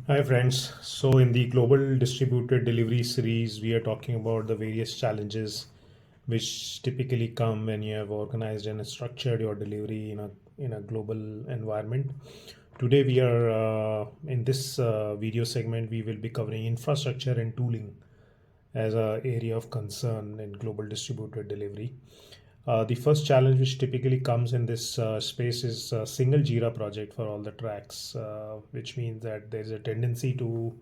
Hi friends. So in the global distributed delivery series, we are talking about the various challenges which typically come when you have organized and structured your delivery in a global environment. Today we are in this video segment we will be covering infrastructure and tooling as a area of concern in global distributed delivery. The first challenge which typically comes in this space is a single Jira project for all the tracks, which means that there's a tendency to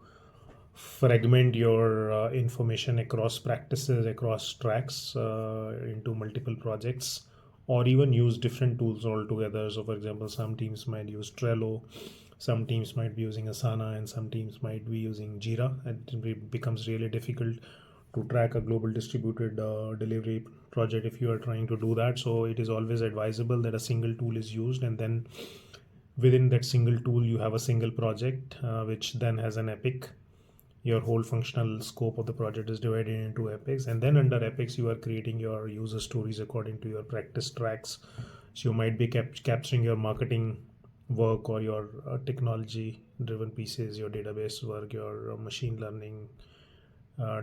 fragment your information across practices, across tracks into multiple projects, or even use different tools altogether. So, for example, some teams might use Trello, some teams might be using Asana, and some teams might be using Jira. And it becomes really difficult to track a global distributed delivery project if you are trying to do that. So, it is always advisable that a single tool is used, and then within that single tool, you have a single project which then has an epic. Your whole functional scope of the project is divided into epics, and then under epics you are creating your user stories according to your practice tracks. So you might be capturing your marketing work or your technology driven pieces, your database work, your machine learning,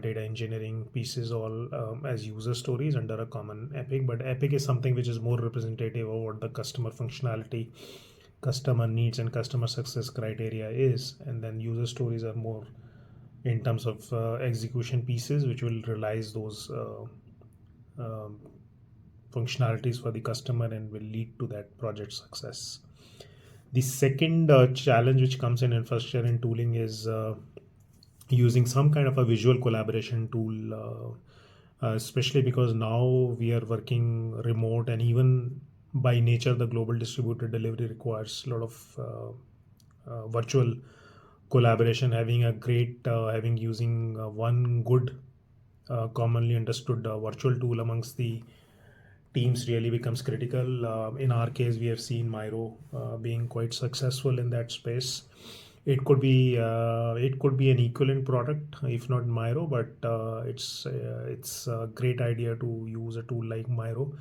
data engineering pieces, all as user stories under a common epic. But epic is something which is more representative of what the customer functionality, customer needs, and customer success criteria is. And then user stories are more in terms of execution pieces, which will realize those um, functionalities for the customer and will lead to that project success. The second challenge which comes in infrastructure and tooling is using some kind of a visual collaboration tool, especially because now we are working remote, and even by nature, the global distributed delivery requires a lot of virtual collaboration. Having a great, having using one good, commonly understood virtual tool amongst the teams really becomes critical. In our case, we have seen Miro being quite successful in that space. It could be an equivalent product, if not Miro, but it's a great idea to use a tool like Miro,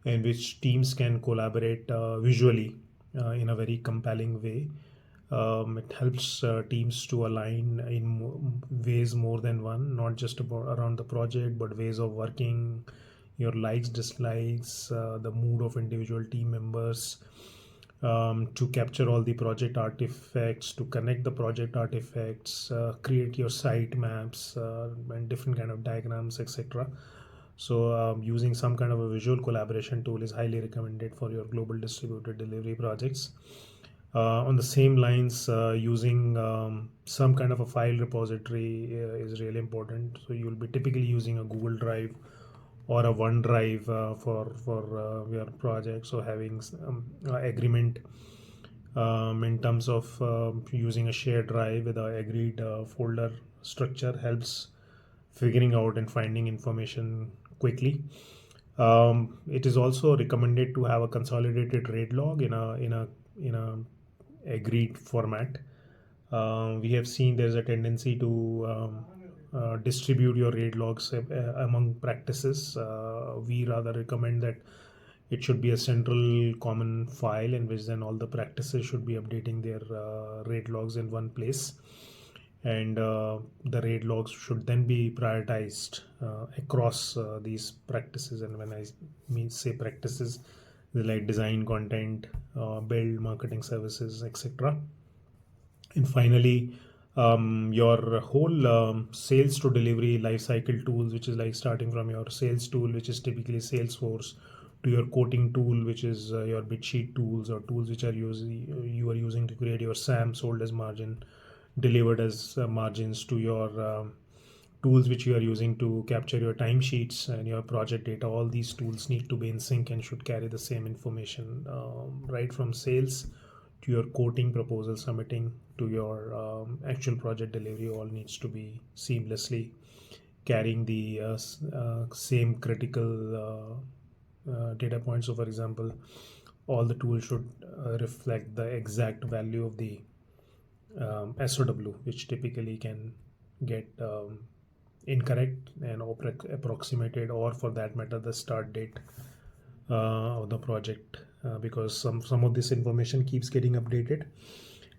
in which teams can collaborate visually in a very compelling way. It helps teams to align in ways more than one, not just about around the project, but ways of working, your likes, dislikes, the mood of individual team members, to capture all the project artifacts, to connect the project artifacts, create your site maps and different kind of diagrams, etc. So using some kind of a visual collaboration tool is highly recommended for your global distributed delivery projects. On the same lines, using some kind of a file repository is really important. So you'll be typically using a Google Drive or a OneDrive for your project. So having agreement in terms of using a shared drive with a agreed folder structure helps figuring out and finding information quickly. It is also recommended to have a consolidated RAID log in a agreed format. We have seen there's a tendency to distribute your RAID logs among practices. We rather recommend that it should be a central common file in which then all the practices should be updating their RAID logs in one place, and the RAID logs should then be prioritized across these practices. And when I mean say practices, like design, content, build, marketing services, etc. And finally, your whole sales to delivery lifecycle tools, which is like starting from your sales tool, which is typically Salesforce, to your quoting tool, which is your bitsheet tools, or tools which are you are using to create your SAM, sold as margin, delivered as margins, to your tools which you are using to capture your timesheets and your project data. All these tools need to be in sync and should carry the same information, right from sales to your quoting, proposal submitting, to your actual project delivery. All needs to be seamlessly carrying the same critical data points. So for example, all the tools should reflect the exact value of the SOW, which typically can get incorrect and approximated, or for that matter the start date of the project, because some of this information keeps getting updated.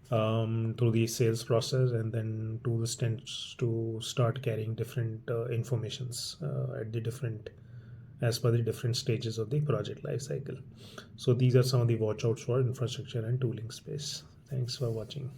through the sales process, and then tools tends to start carrying different informations at the different as per the different stages of the project life cycle. So these are some of the watch outs for infrastructure and tooling space. Thanks for watching.